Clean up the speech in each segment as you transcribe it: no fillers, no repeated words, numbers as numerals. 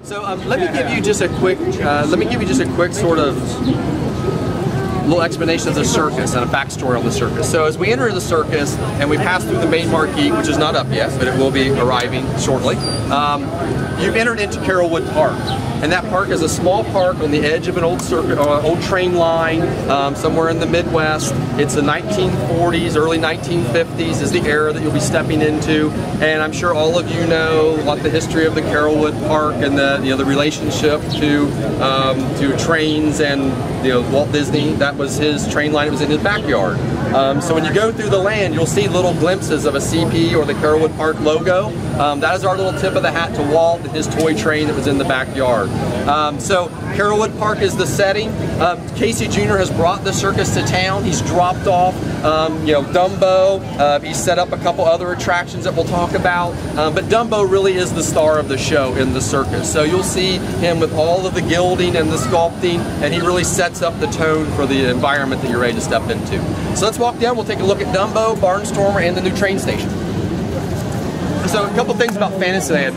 So let me give you just a quick sort of little explanation of the circus and a backstory on the circus. So as we enter the circus and we pass through the main marquee, which is not up yet, but it will be arriving shortly, you've entered into Carolwood Park. And that park is a small park on the edge of an old circuit, old train line, somewhere in the Midwest. It's the 1940s, early 1950s is the era that you'll be stepping into. And I'm sure all of you know what the history of the Carolwood Park and the relationship to trains and Walt Disney. That was his train line. It was in his backyard. So when you go through the land, you'll see little glimpses of a CP or the Carolwood Park logo. That is our little tip of the hat to Walt and his toy train that was in the backyard. So Carolwood Park is the setting. Casey Jr. has brought the circus to town. He's dropped off Dumbo. He's set up a couple other attractions that we'll talk about. But Dumbo really is the star of the show in the circus. So you'll see him with all of the gilding and the sculpting, and he really sets up the tone for the environment that you're ready to step into. So let's walk down. We'll take a look at Dumbo, Barnstormer, and the new train station. So a couple things about Fantasyland.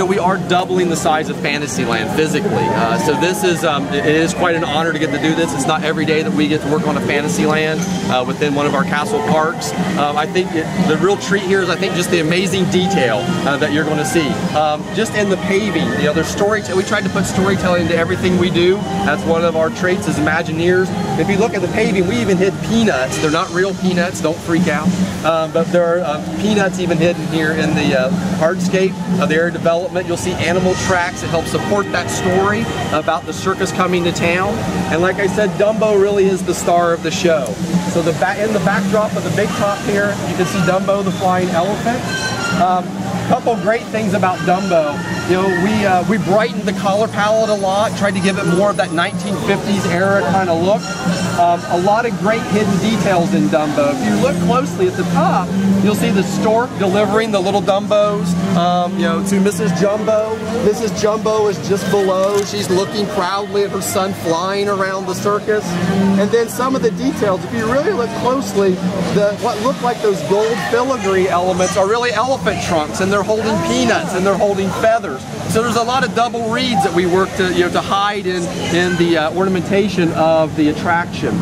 We are doubling the size of Fantasyland physically. So this is, it is quite an honor to get to do this. It's not every day that we get to work on a Fantasyland within one of our castle parks. I think the real treat here is just the amazing detail that you're going to see. Just in the paving, there's storytelling. We tried to put storytelling into everything we do. That's one of our traits as Imagineers. If you look at the paving, we even hid peanuts. They're not real peanuts, don't freak out. But there are peanuts even hidden here in the hardscape of the area development. You'll see animal tracks that help support that story about the circus coming to town. And like I said, Dumbo really is the star of the show. So in the backdrop of the big top here, you can see Dumbo the flying elephant. Couple great things about Dumbo. We brightened the color palette a lot, tried to give it more of that 1950s era kind of look. A lot of great hidden details in Dumbo. If you look closely at the top, you'll see the stork delivering the little Dumbos to Mrs. Jumbo. Mrs. Jumbo is just below. She's looking proudly at her son flying around the circus. And then some of the details, if you really look closely, what look like those gold filigree elements are really elephant trunks, and they're holding peanuts and they're holding feathers. So there's a lot of double reeds that we work to hide in the ornamentation of the attraction.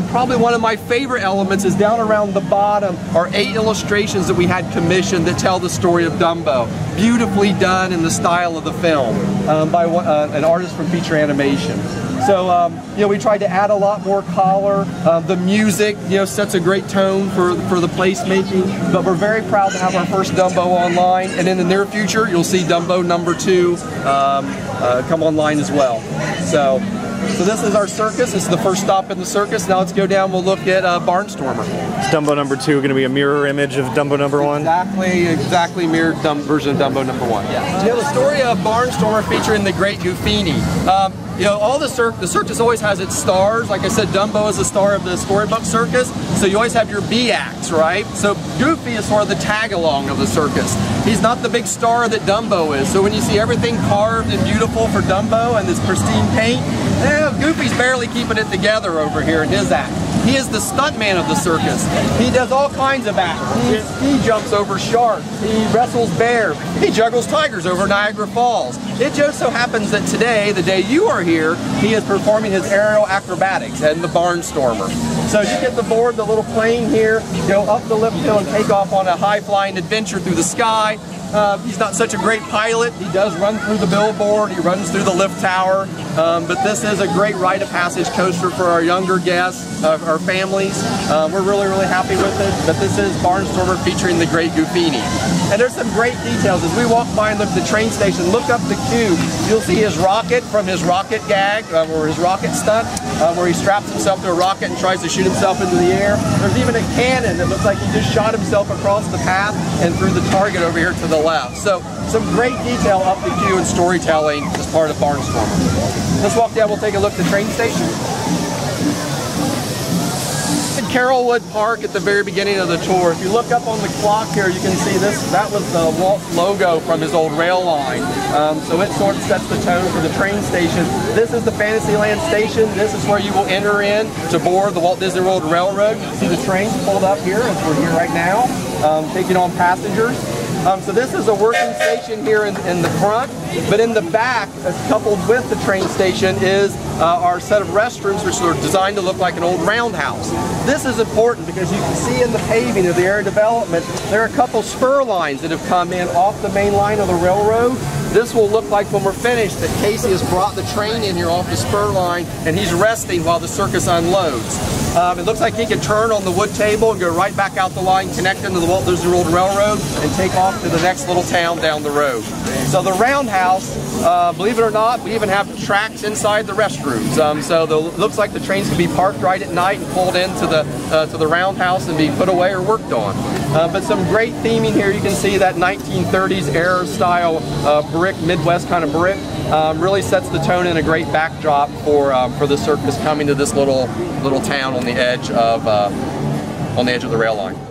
Probably one of my favorite elements is down around the bottom are 8 illustrations that we had commissioned that tell the story of Dumbo. Beautifully done in the style of the film by an artist from Feature Animation. So we tried to add a lot more color. The music sets a great tone for the placemaking, but we're very proud to have our first Dumbo online, and in the near future you'll see Dumbo #2 come online as well. So this is our circus. This is the first stop in the circus. Now let's go down. We'll look at Barnstormer. Is Dumbo #2 going to be a mirror image of Dumbo #1? Exactly mirrored version of Dumbo #1. Yeah. The story of Barnstormer featuring the Great Goofini. The circus always has its stars. Like I said, Dumbo is the star of the Storybook Circus, so you always have your B acts, right? So Goofy is sort of the tag-along of the circus. He's not the big star that Dumbo is. So when you see everything carved and beautiful for Dumbo and this pristine paint, Goofy's barely keeping it together over here in his act. He is the stuntman of the circus. He does all kinds of acts. He jumps over sharks. He wrestles bears. He juggles tigers over Niagara Falls. It just so happens that today, the day you are here, he is performing his aerial acrobatics and the Barnstormer. So you get to board the little plane here, go up the lift hill and take off on a high-flying adventure through the sky. He's not such a great pilot. He does run through the billboard. He runs through the lift tower. But this is a great rite of passage coaster for our younger guests, our families. We're really, really happy with it. But this is Barnstormer featuring the Great Goofini. And there's some great details. As we walk by and look at the train station, look up the cube. You'll see his rocket from his rocket gag, or his rocket stunt, where he straps himself to a rocket and tries to shoot himself into the air. There's even a cannon that looks like he just shot himself across the path and through the target over here to the left. So some great detail up the queue and storytelling as part of Barnstormer. Let's walk down, we'll take a look at the train station. Carolwood Park at the very beginning of the tour. If you look up on the clock here, you can see this. That was the Walt logo from his old rail line. So it sort of sets the tone for the train station. This is the Fantasyland Station. This is where you will enter in to board the Walt Disney World Railroad. You see the trains pulled up here as we're here right now, taking on passengers. So this is a working station here in the front, but in the back, coupled with the train station, is our set of restrooms, which are designed to look like an old roundhouse. This is important because you can see in the paving of the area development, there are a couple spur lines that have come in off the main line of the railroad. This will look like when we're finished that Casey has brought the train in here off the spur line and he's resting while the circus unloads. It looks like he can turn on the wood table and go right back out the line, connect into the Walt Disney World Railroad, and take off to the next little town down the road. So the roundhouse, believe it or not, we even have tracks inside the restrooms. So it looks like the trains can be parked right at night and pulled into the roundhouse and be put away or worked on. But some great theming here. You can see that 1930s era style brick, Midwest kind of brick, really sets the tone and a great backdrop for the circus coming to this little town on the edge of the rail line.